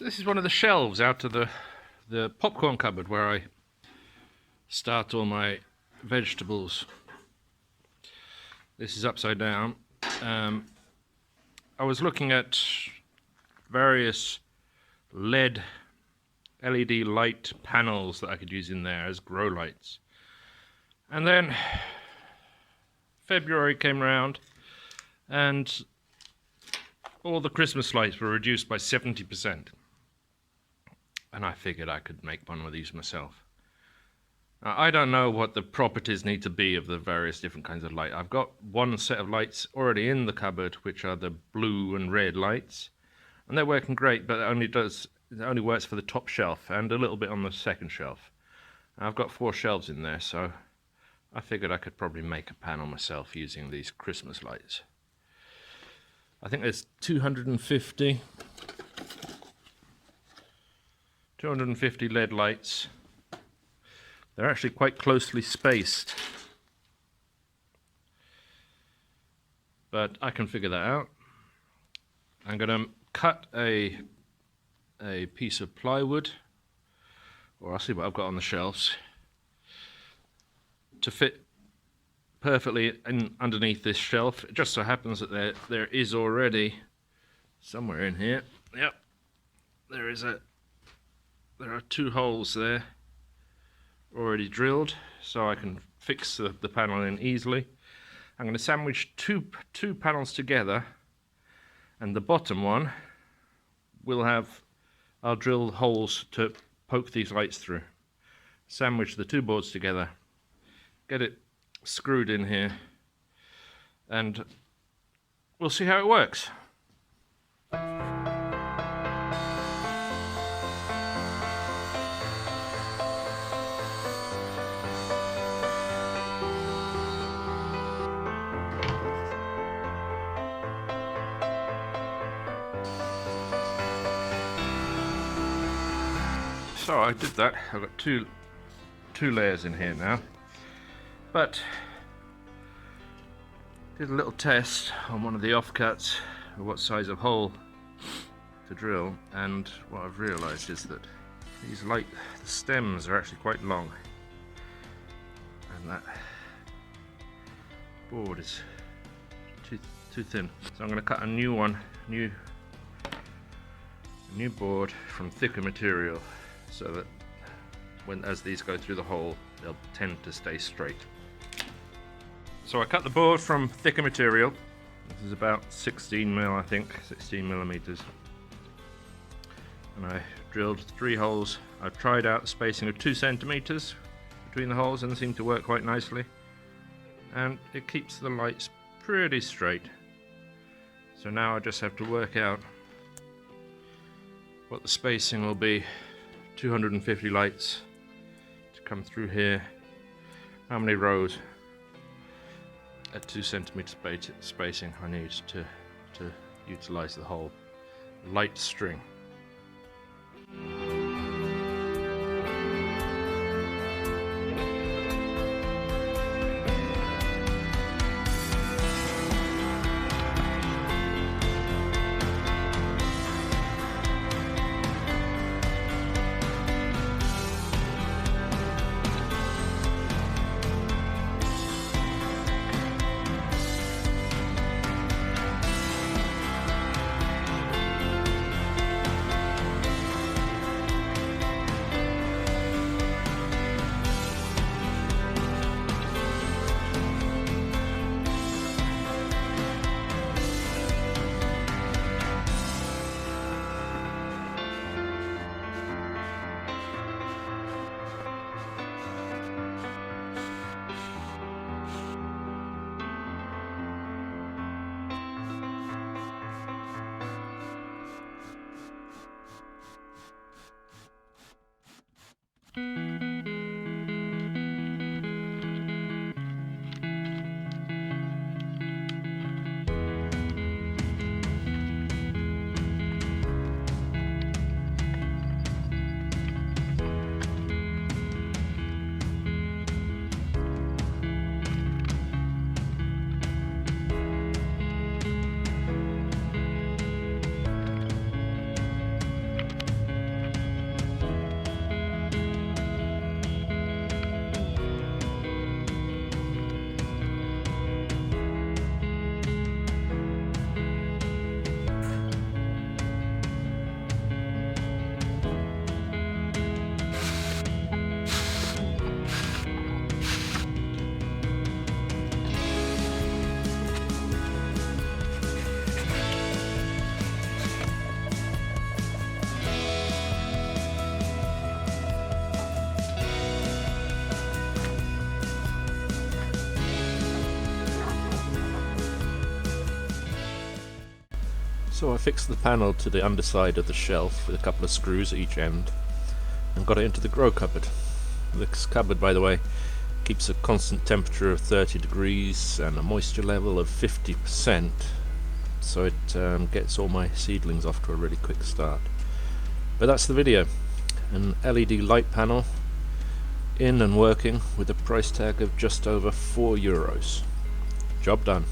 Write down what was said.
So this is one of the shelves out of the popcorn cupboard where I start all my vegetables. This is upside down. I was looking at various LED light panels that I could use in there as grow lights. And then February came around and all the Christmas lights were reduced by 70%. And I figured I could make one of these myself. Now, I don't know what the properties need to be of the various different kinds of light. I've got one set of lights already in the cupboard, which are the blue and red lights. And they're working great, but it only works for the top shelf and a little bit on the second shelf. And I've got 4 shelves in there, so I figured I could probably make a panel myself using these Christmas lights. I think there's 250 LED lights. They're actually quite closely spaced, but I can figure that out. I'm going to cut a piece of plywood, or I'll see what I've got on the shelves, to fit perfectly underneath this shelf. It just so happens that there is already somewhere in here. Yep, there are 2 holes there already drilled, so I can fix the panel in easily. I'm going to sandwich two panels together, and the bottom one I'll drill holes to poke these lights through. Sandwich the 2 boards together, get it screwed in here, and we'll see how it works. So I did that. I've got two layers in here now, but did a little test on one of the offcuts of what size of hole to drill, and what I've realized is that these the stems are actually quite long, and that board is too thin. So I'm going to cut a new board from thicker material, so that as these go through the hole, they'll tend to stay straight. So I cut the board from thicker material. This is about 16 mil, I think, 16 millimeters. And I drilled 3 holes. I've tried out the spacing of 2 centimeters between the holes, and they seem to work quite nicely. And it keeps the lights pretty straight. So now I just have to work out what the spacing will be. 250 lights to come through here. How many rows at 2 centimeter spacing I need to utilize the whole light string. So I fixed the panel to the underside of the shelf with a couple of screws at each end and got it into the grow cupboard. This cupboard, by the way, keeps a constant temperature of 30 degrees and a moisture level of 50%, so it gets all my seedlings off to a really quick start. But that's the video. An LED light panel in and working with a price tag of just over €4. Job done.